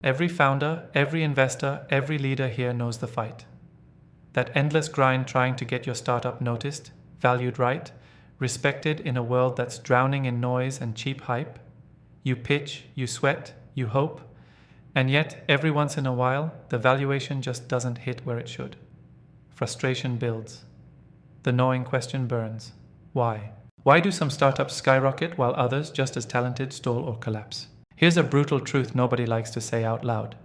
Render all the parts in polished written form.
Every founder, every investor, every leader here knows the fight. That endless grind trying to get your startup noticed, valued right, respected in a world that's drowning in noise and cheap hype. You pitch, you sweat, you hope, and yet every once in a while, the valuation just doesn't hit where it should. Frustration builds. The gnawing question burns. Why? Why do some startups skyrocket while others, just as talented, stall or collapse? Here's a brutal truth nobody likes to say out loud.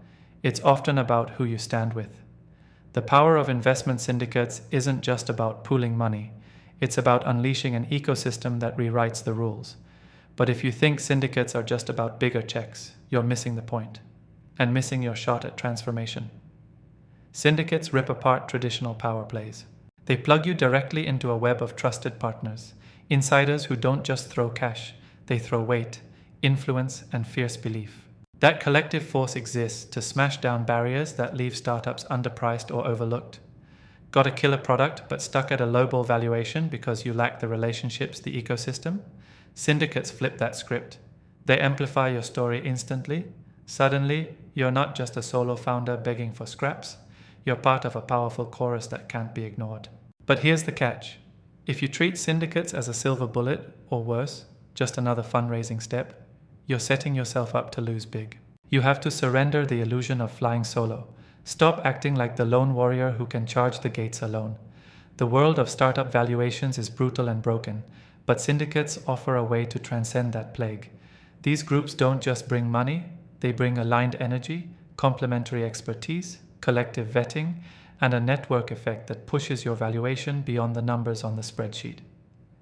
It's often about who you stand with. The power of investment syndicates isn't just about pooling money. It's about unleashing an ecosystem that rewrites the rules. But if you think syndicates are just about bigger checks, you're missing the point, and missing your shot at transformation. Syndicates rip apart traditional power plays. They plug you directly into a web of trusted partners, insiders who don't just throw cash, they throw weight, influence, and fierce belief. That collective force exists to smash down barriers that leave startups underpriced or overlooked. Got a killer product but stuck at a lowball valuation because you lack the relationships, the ecosystem? Syndicates flip that script. They amplify your story instantly. Suddenly, you're not just a solo founder begging for scraps. You're part of a powerful chorus that can't be ignored. But here's the catch. If you treat syndicates as a silver bullet, or worse, just another fundraising step, you're setting yourself up to lose big. You have to surrender the illusion of flying solo. Stop acting like the lone warrior who can charge the gates alone. The world of startup valuations is brutal and broken, but syndicates offer a way to transcend that plague. These groups don't just bring money, they bring aligned energy, complementary expertise, collective vetting, and a network effect that pushes your valuation beyond the numbers on the spreadsheet.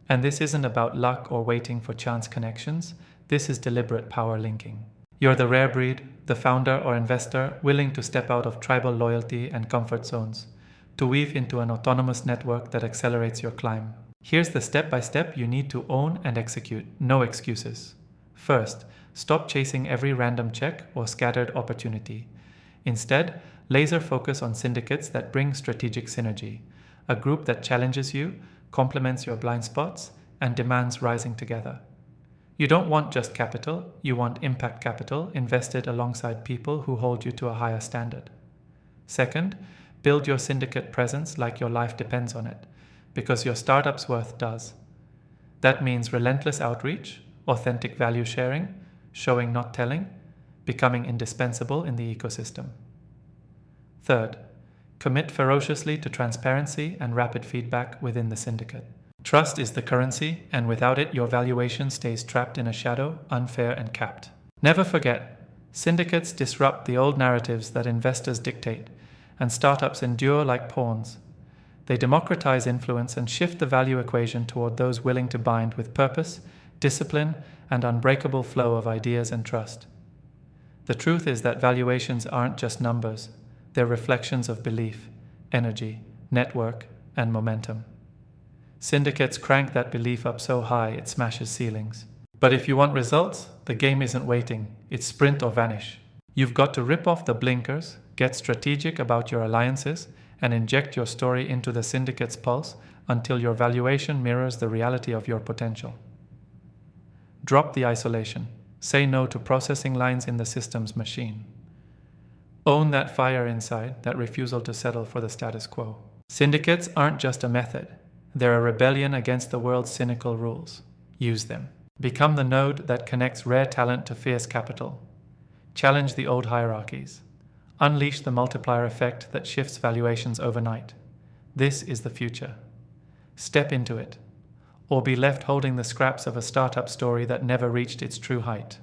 And this isn't about luck or waiting for chance connections, this is deliberate power linking. You're the rare breed, the founder or investor willing to step out of tribal loyalty and comfort zones, to weave into an autonomous network that accelerates your climb. Here's the step-by-step you need to own and execute, no excuses. First, stop chasing every random check or scattered opportunity. Instead, laser focus on syndicates that bring strategic synergy, a group that challenges you, complements your blind spots, and demands rising together. You don't want just capital, you want impact capital invested alongside people who hold you to a higher standard. Second, build your syndicate presence like your life depends on it, because your startup's worth does. That means relentless outreach, authentic value sharing, showing not telling, becoming indispensable in the ecosystem. Third, commit ferociously to transparency and rapid feedback within the syndicate. Trust is the currency, and without it, your valuation stays trapped in a shadow, unfair and capped. Never forget, syndicates disrupt the old narratives that investors dictate, and startups endure like pawns. They democratize influence and shift the value equation toward those willing to bind with purpose, discipline, and unbreakable flow of ideas and trust. The truth is that valuations aren't just numbers, they're reflections of belief, energy, network, and momentum. Syndicates crank that belief up so high it smashes ceilings. But if you want results, the game isn't waiting, it's sprint or vanish. You've got to rip off the blinkers, get strategic about your alliances, and inject your story into the syndicate's pulse until your valuation mirrors the reality of your potential. Drop the isolation. Say no to processing lines in the system's machine. Own that fire inside, that refusal to settle for the status quo. Syndicates aren't just a method. They're a rebellion against the world's cynical rules. Use them. Become the node that connects rare talent to fierce capital. Challenge the old hierarchies. Unleash the multiplier effect that shifts valuations overnight. This is the future. Step into it, or be left holding the scraps of a startup story that never reached its true height.